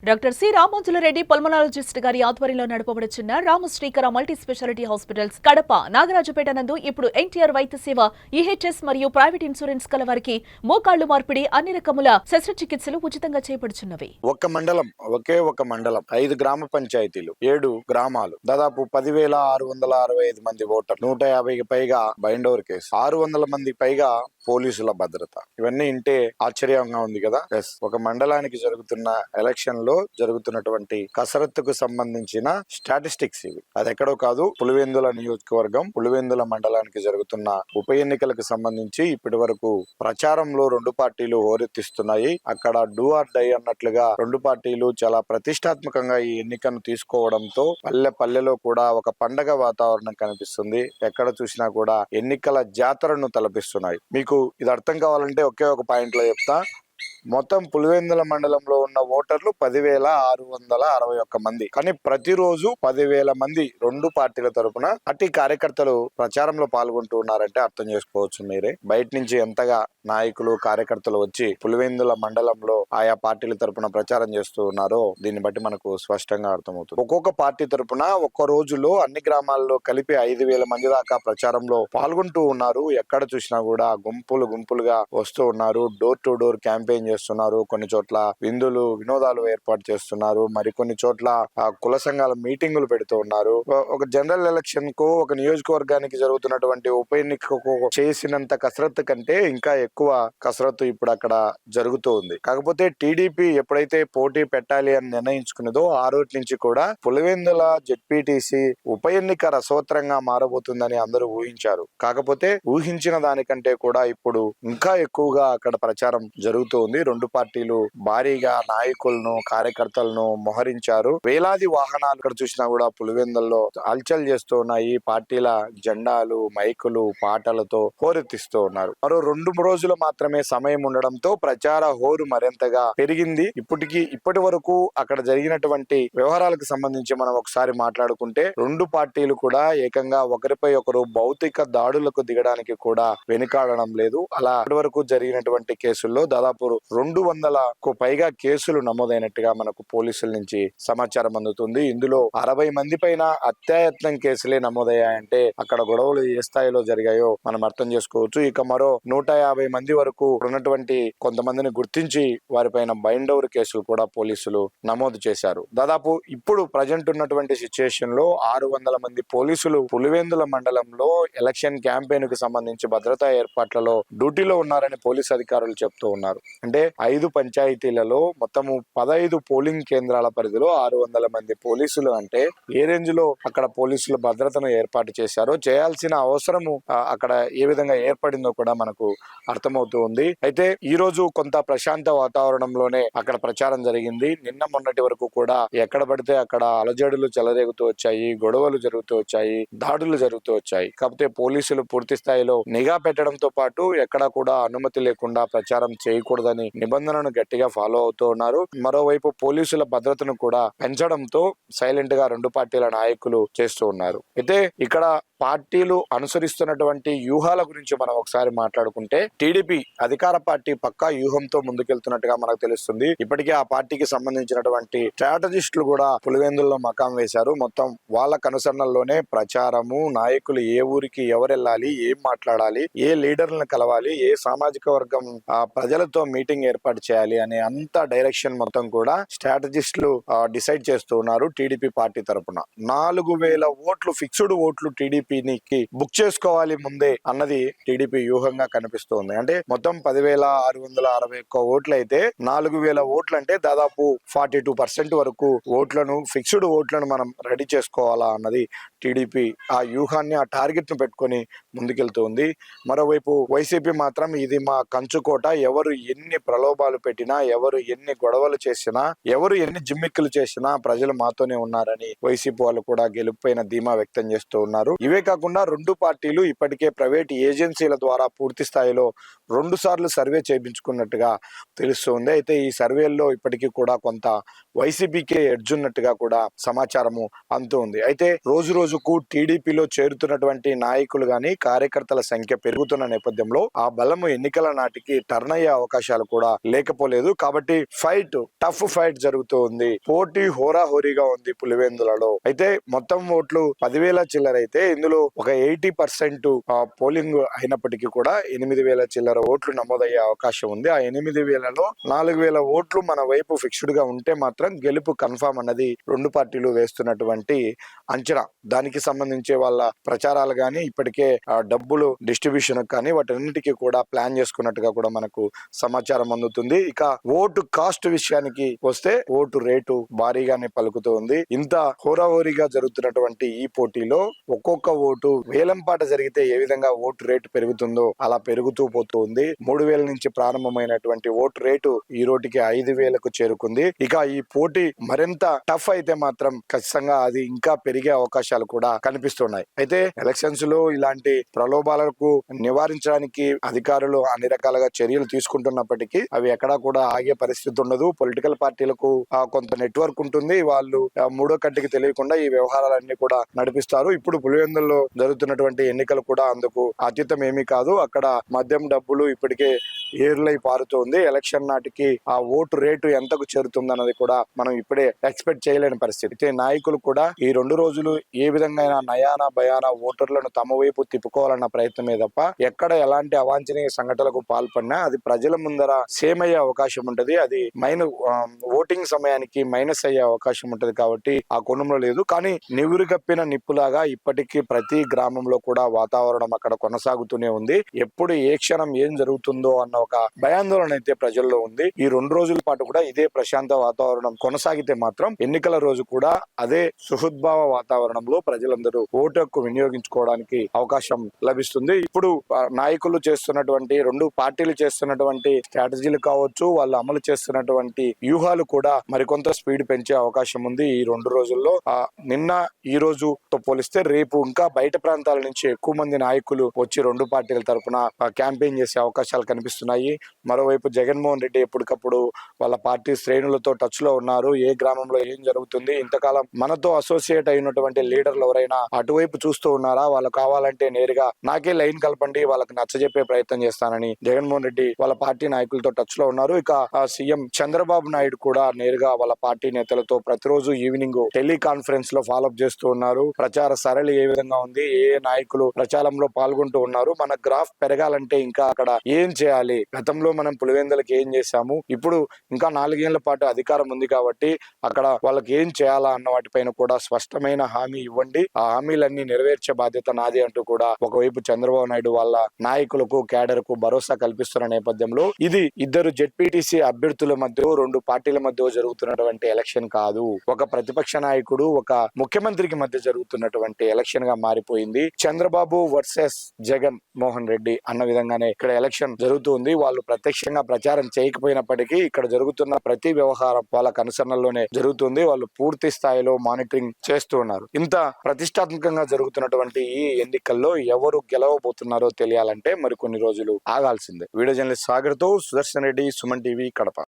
Doctor C రామోజులరెడ్డి pulmonologist గారి ఆధ్వర్యంలో నడపబడుచున్న Ramasrikara multi speciality hospitals Kadapa Nagarajupeta నందు ఇప్పుడు ఎన్టీఆర్ వైద్య సేవ ఈహెచ్ఎస్ మరియు ప్రైవేట్ ఇన్సూరెన్స్ కల వారికి మోకాళ్లు మార్పిడి అన్ని రకముల శస్త్రచికిత్సలు ఉచితంగా చేపడుచున్నవి. ఒకే మండలం 5 గ్రామ పంచాయతీలు 7 గ్రామాలు దాదాపు 10,665 మంది ఓటర్లు 150కి పైగా బైండోవర్ కేసు 600 మందికి పైగా పోలీసుల భద్రత. ఇవన్నీ ఇంటే ఆశ్చర్యంగా ఉంది కదా. ఒక మండలానికి జరుగుతున్న ఎలక్షన్ లో జరుగుతున్నటువంటి కసరత్తుకు సంబంధించిన స్టాటిస్టిక్స్ ఇవి. అది ఎక్కడో కాదు, పులివెందుల నియోజకవర్గం పులివెందుల మండలానికి జరుగుతున్న ఉప ఎన్నికలకు సంబంధించి ఇప్పటి వరకు ప్రచారంలో 2 పార్టీలు హోరెత్తిస్తున్నాయి. అక్కడ డూ ఆర్ డై అన్నట్లుగా 2 పార్టీలు చాలా ప్రతిష్టాత్మకంగా ఈ ఎన్నికను తీసుకోవడంతో పల్లెలో కూడా ఒక పండగ వాతావరణం కనిపిస్తుంది. ఎక్కడ చూసినా కూడా ఎన్నికల జాతరను తలపిస్తున్నాయి. మీకు ఇది అర్థం కావాలంటే ఒకే ఒక పాయింట్ లో చెప్తా. మొత్తం పులివెందుల మండలంలో ఉన్న ఓటర్లు 10,661 మంది. కానీ ప్రతిరోజు 10,000 మంది 2 పార్టీల తరపున పార్టీ కార్యకర్తలు ప్రచారంలో పాల్గొంటూ ఉన్నారంటే అర్థం చేసుకోవచ్చు మీరే. బయట నుంచి ఎంతగా నాయకులు కార్యకర్తలు వచ్చి పులివెందుల మండలంలో ఆయా పార్టీల తరపున ప్రచారం చేస్తూ ఉన్నారో దీన్ని బట్టి మనకు స్పష్టంగా అర్థమవుతుంది. ఒక్కొక్క పార్టీ తరపున ఒక్క రోజులో అన్ని గ్రామాల్లో కలిపి 5,000 మంది దాకా ప్రచారంలో పాల్గొంటూ ఉన్నారు. ఎక్కడ చూసినా కూడా గుంపులుగా వస్తూ ఉన్నారు. డోర్ టు డోర్ క్యాంపెయిన్ చేస్తున్నారు. కొన్ని చోట్ల విందులు వినోదాలు ఏర్పాటు చేస్తున్నారు. మరికొన్ని చోట్ల కుల సంఘాల మీటింగులు పెడుతూ ఉన్నారు. ఒక జనరల్ ఎలక్షన్ కు ఒక నియోజకవర్గానికి జరుగుతున్నటువంటి ఉప ఎన్నికకు చేసినంత కసరత్తు కంటే ఇంకా ఎక్కువ కసరత్తు ఇప్పుడు అక్కడ జరుగుతూ ఉంది. కాకపోతే టీడీపీ ఎప్పుడైతే పోటీ పెట్టాలి అని నిర్ణయించుకున్నదో ఆ రోజు నుంచి కూడా పులివెందుల జెడ్పీటీసీ ఉప ఎన్నిక రసవత్రంగా మారబోతుందని అందరూ ఊహించారు. కాకపోతే ఊహించిన దానికంటే కూడా ఇప్పుడు ఇంకా ఎక్కువగా అక్కడ ప్రచారం జరుగుతూ ఉంది. 2 పార్టీలు భారీగా నాయకులను కార్యకర్తలను మోహరించారు. వేలాది వాహనాలు ఇక్కడ చూసినా కూడా పులివెందుల్లో హల్చల్ చేస్తూ ఉన్నాయి. పార్టీల జెండాలు మైకులు పాటలతో హోరెత్తిస్తూ ఉన్నారు. మరో 2 రోజులు మాత్రమే సమయం ఉండడంతో ప్రచార హోరు మరింతగా పెరిగింది. ఇప్పటి వరకు అక్కడ జరిగినటువంటి వ్యవహారాలకు సంబంధించి మనం ఒకసారి మాట్లాడుకుంటే 2 పార్టీలు కూడా ఏకంగా ఒకరిపై ఒకరు భౌతిక దాడులకు దిగడానికి కూడా వెనుకాడడం లేదు. అలా ఇప్పటి వరకు జరిగినటువంటి కేసుల్లో దాదాపు 200కు పైగా కేసులు నమోదైనట్టుగా మనకు పోలీసుల నుంచి సమాచారం అందుతుంది. ఇందులో 60 మంది పైన అత్యాయత్నం కేసులే నమోదయ్యాయంటే అక్కడ గొడవలు ఏ స్థాయిలో జరిగాయో మనం అర్థం చేసుకోవచ్చు. ఇక మరో 150 మంది వరకు ఉన్నటువంటి కొంతమందిని గుర్తించి వారిపైన బైండోవర్ కేసులు కూడా పోలీసులు నమోదు చేశారు. దాదాపు ఇప్పుడు ప్రజెంట్ ఉన్నటువంటి సిచ్యుయేషన్ లో 600 మంది పోలీసులు పులివెందుల మండలంలో ఎలక్షన్ క్యాంపెయిన్ కు సంబంధించి భద్రతా ఏర్పాట్లలో డ్యూటీలో ఉన్నారని పోలీసు అధికారులు చెప్తూ ఉన్నారు. అంటే 5 పంచాయతీలలో మొత్తము 15 పోలింగ్ కేంద్రాల పరిధిలో 600 మంది పోలీసులు అంటే ఏ రేంజ్ లో అక్కడ పోలీసుల భద్రతను ఏర్పాటు చేశారో చేయాల్సిన అవసరము అక్కడ ఏ విధంగా ఏర్పడిందో కూడా మనకు అర్థమవుతూ ఉంది. అయితే ఈ రోజు కొంత ప్రశాంత వాతావరణంలోనే అక్కడ ప్రచారం జరిగింది. నిన్న మొన్నటి వరకు కూడా ఎక్కడ పడితే అక్కడ అలజడులు చెలరేగుతూ వచ్చాయి, గొడవలు జరుగుతూ వచ్చాయి, దాడులు జరుగుతూ వచ్చాయి. కాకపోతే పోలీసులు పూర్తి స్థాయిలో నిఘా పెట్టడంతో పాటు ఎక్కడ కూడా అనుమతి లేకుండా ప్రచారం చేయకూడదని నిబంధనను గట్టిగా ఫాలో అవుతూ ఉన్నారు. మరోవైపు పోలీసుల భద్రతను కూడా పెంచడంతో సైలెంట్ గా 2 పార్టీల నాయకులు చేస్తూ ఉన్నారు. అయితే ఇక్కడ పార్టీలు అనుసరిస్తున్నటువంటి వ్యూహాల గురించి మనం ఒకసారి మాట్లాడుకుంటే టీడీపీ అధికార పార్టీ పక్కా వ్యూహంతో ముందుకెళ్తున్నట్టుగా మనకు తెలుస్తుంది. ఇప్పటికే ఆ పార్టీకి సంబంధించినటువంటి స్ట్రాటజిస్టులు కూడా పులివెందుల్లో మకాం వేశారు. మొత్తం వాళ్ళ కనుసరణల్లోనే ప్రచారము, నాయకులు ఏ ఊరికి ఎవరు వెళ్ళాలి, ఏం మాట్లాడాలి, ఏ లీడర్లను కలవాలి, ఏ సామాజిక వర్గం ప్రజలతో మీటింగ్ ఏర్పాటు చేయాలి అనే అంత డైరెక్షన్ మొత్తం కూడా స్ట్రాటజిస్టులు డిసైడ్ చేస్తూ ఉన్నారు. టీడీపీ పార్టీ తరపున 4,000 ఓట్లు ఫిక్స్డ్ ఓట్లు టీడీపీకి బుక్ చేసుకోవాలి ముందే అన్నది టీడీపీ వ్యూహంగా కనిపిస్తోంది. అంటే మొత్తం 10,661 ఓట్లు అయితే 4,000 ఓట్లు అంటే దాదాపు 42% వరకు ఓట్లను ఫిక్స్డ్ ఓట్లను మనం రెడీ చేసుకోవాలా అన్నది టీడీపీ ఆ వ్యూహాన్ని ఆ టార్గెట్ ను పెట్టుకొని ముందుకెళ్తుంది. మరోవైపు వైసీపీ మాత్రం ఇది మా కంచుకోట, ఎవరు ఎన్ని ప్రలోభాలు పెట్టినా, ఎవరు ఎన్ని గొడవలు చేసినా, ఎవరు ఎన్ని జిమ్మిక్కులు చేసినా ప్రజలు మాతోనే ఉన్నారని వైసీపీ వాళ్ళు కూడా గెలుపుపైన ధీమా వ్యక్తం చేస్తూ ఉన్నారు. ఇవే కాకుండా 2 పార్టీలు ఇప్పటికే ప్రైవేట్ ఏజెన్సీల ద్వారా పూర్తి స్థాయిలో 2 సార్లు సర్వే చేయించుకున్నట్టుగా తెలుస్తుంది. అయితే ఈ సర్వేల్లో ఇప్పటికీ కూడా కొంత వైసీపీకే ఎడ్జ్ ఉన్నట్టుగా కూడా సమాచారము అందుతుంది. అయితే రోజు రోజుకు టీడీపీలో చేరుతున్నటువంటి నాయకులు గాని కార్యకర్తల సంఖ్య పెరుగుతున్న నేపథ్యంలో ఆ బలము ఎన్నికల నాటికి టర్న్ అయ్యే అవకాశాలు కూడా కూడా లేకపోలేదు. కాబట్టి టఫ్ ఫైట్ జరుగుతూ ఉంది. పోటీ హోరాహోరీగా ఉంది పులివెందులలో. అయితే మొత్తం ఓట్లు 10,000 చిల్లర అయితే ఇందులో ఒక 80% పోలింగ్ అయినప్పటికీ కూడా 8,000 చిల్లర ఓట్లు నమోదయ్యే అవకాశం ఉంది. ఆ 8,000లో 4,000 ఓట్లు మన వైపు ఫిక్స్డ్ గా ఉంటే మాత్రం గెలుపు కన్ఫామ్ అన్నది రెండు పార్టీలు వేస్తున్నటువంటి అంచనా. దానికి సంబంధించి వాళ్ళ ప్రచారాలు గానీ ఇప్పటికే డబ్బులు డిస్ట్రిబ్యూషన్ కానీ వాటన్నిటికీ కూడా ప్లాన్ చేసుకున్నట్టుగా కూడా మనకు సమాచారం అందుతుంది. ఇక ఓటు కాస్ట్ విషయానికి వస్తే ఓటు రేటు భారీగానే పలుకుతూ ఉంది. ఇంత హోరాహోరీగా జరుగుతున్నటువంటి ఈ పోటీలో ఒక్కొక్క ఓటు వేలంపాట జరిగితే ఏ విధంగా ఓటు రేటు పెరుగుతుందో అలా పెరుగుతూ పోతూ ఉంది. 3,000 నుంచి ప్రారంభమైనటువంటి ఓటు రేటు ఈ రోటికి 5,000కు చేరుకుంది. ఇక ఈ పోటీ మరింత టఫ్ అయితే మాత్రం ఖచ్చితంగా అది ఇంకా పెరిగే అవకాశాలు కూడా కనిపిస్తున్నాయి. అయితే ఎలక్షన్స్ లో ఇలాంటి ప్రలోభాలకు నివారించడానికి అధికారులు అన్ని రకాలుగా చర్యలు తీసుకుంటున్నప్పటికీ అవి ఎక్కడా కూడా ఆగే పరిస్థితి ఉండదు. పొలిటికల్ పార్టీలకు కొంత నెట్వర్క్ ఉంటుంది. వాళ్ళు మూడో కంటికి తెలియకుండా ఈ వ్యవహారాలన్నీ కూడా నడిపిస్తారు. ఇప్పుడు పులివెందుల్లో జరుగుతున్నటువంటి ఎన్నికలు కూడా అందుకు అతీతం ఏమీ కాదు. అక్కడ మద్యం డబ్బులు ఇప్పటికే ఏర్లై పారుతోంది. ఎలక్షన్ నాటికి ఆ ఓటు రేటు ఎంతకు చేరుతుంది అన్నది కూడా మనం ఇప్పుడే ఎక్స్పెక్ట్ చేయలేని పరిస్థితి. అయితే నాయకులు కూడా ఈ 2 రోజులు ఏ విధంగా నయానా భయానా ఓటర్లను తమ వైపు తిప్పుకోవాలన్న ప్రయత్నమే తప్ప ఎక్కడ ఎలాంటి అవాంఛనీయ సంఘటనలకు పాల్పడినా అది ప్రజల ముందర సేమ్ అయ్యే అవకాశం ఉంటది. అది ఓటింగ్ సమయానికి మైనస్ అయ్యే అవకాశం ఉంటది. కాబట్టి ఆ కోణంలో లేదు. కానీ నివురుగప్పిన నిప్పులాగా ఇప్పటికీ ప్రతి గ్రామంలో కూడా వాతావరణం అక్కడ కొనసాగుతూనే ఉంది. ఎప్పుడు ఏ క్షణం ఏం జరుగుతుందో అన్న ఒక భయాందోళన అయితే ప్రజల్లో ఉంది. ఈ 2 రోజుల పాటు కూడా ఇదే ప్రశాంత వాతావరణం కొనసాగితే మాత్రం ఎన్నికల రోజు కూడా అదే సుహృద్భావ వాతావరణంలో ప్రజలందరూ ఓటు హక్కు వినియోగించుకోవడానికి అవకాశం లభిస్తుంది. ఇప్పుడు నాయకులు చేస్తున్నటువంటి 2 పార్టీలు చేస్తున్నటువంటి స్ట్రాటజీలు కావచ్చు, వాళ్ళు అమలు చేస్తున్నటువంటి వ్యూహాలు కూడా మరికొంత స్పీడ్ పెంచే అవకాశం ఉంది ఈ 2 రోజుల్లో. నిన్న ఈ రోజుతో పోలిస్తే రేపు ఇంకా బయట ప్రాంతాల నుంచి ఎక్కువ మంది నాయకులు వచ్చి 2 పార్టీల తరఫున క్యాంపెయిన్ చేసే అవకాశాలు కనిపిస్తున్నాయి. మరోవైపు జగన్మోహన్ రెడ్డి ఎప్పటికప్పుడు వాళ్ళ పార్టీ శ్రేణులతో టచ్ లో ఉన్నారు. ఏ గ్రామంలో ఏం జరుగుతుంది, ఇంతకాలం మనతో అసోసియేట్ అయినటువంటి లీడర్లు ఎవరైనా అటువైపు చూస్తూ ఉన్నారా, వాళ్ళు కావాలంటే నేరుగా నాకే లైన్ కలపండి, వాళ్ళకి నచ్చజెప్పే ప్రయత్నం చేస్తానని జగన్మోహన్ రెడ్డి వాళ్ళ పార్టీ నాయకులతో టచ్ లో ఉన్నారు. ఇక సీఎం చంద్రబాబు నాయుడు కూడా నేరుగా వాళ్ళ పార్టీ నేతలతో ప్రతిరోజు ఈవినింగ్ టెలికాన్ఫరెన్స్ లో ఫాలోఅప్ చేస్తూ ఉన్నారు. ప్రచార సరళి ఏ విధంగా ఉంది, ఏ నాయకులు ప్రచారంలో పాల్గొంటూ ఉన్నారు, మన గ్రాఫ్ పెరగాలంటే ఇంకా అక్కడ ఏం చేయాలి, గతంలో మనం పులివెందులకు ఏం చేశాము, ఇప్పుడు ఇంకా 4 ఏళ్ల పాటు అధికారం ఉంది కాబట్టి అక్కడ వాళ్ళకి ఏం చేయాలా అన్న వాటిపైన కూడా స్పష్టమైన హామీ ఇవ్వండి, ఆ హామీలన్నీ నెరవేర్చే బాధ్యత నాది అంటూ కూడా ఒకవైపు చంద్రబాబు నాయుడు వాళ్ళ నాయకులకు క్యాడర్ కు భరోసా కల్పిస్తున్న నేపథ్యంలో ఇది ఇద్దరు జెడ్పీటీసీ అభ్యర్థుల మధ్య 2 పార్టీల మధ్య జరుగుతున్నటువంటి ఎలక్షన్ కాదు, ఒక ప్రతిపక్ష నాయకుడు ఒక ముఖ్యమంత్రికి మధ్య జరుగుతున్నటువంటి ఎలక్షన్ గా మారిపోయింది. చంద్రబాబు వర్సెస్ జగన్ మోహన్ రెడ్డి అన్న విధంగానే ఇక్కడ ఎలక్షన్ జరుగుతుంది. వాళ్ళు ప్రత్యక్షంగా ప్రచారం చేయకపోయినప్పటికీ ఇక్కడ జరుగుతున్న ప్రతి వ్యవహారం వాళ్ళ కనుసరణలోనే జరుగుతుంది. వాళ్ళు పూర్తి స్థాయిలో మానిటరింగ్ చేస్తూ ఉన్నారు. ఇంత ప్రతిష్టాత్మకంగా జరుగుతున్నటువంటి ఈ ఎన్నికల్లో ఎవరు గెలవబోతున్నారో తెలియాలంటే మరికొన్ని రోజులు ఆగాల్సిందే. వీడియో జర్నలిస్ట్ సాగర్ తో సుదర్శన్ రెడ్డి, సుమన్ టీవీ, కడప.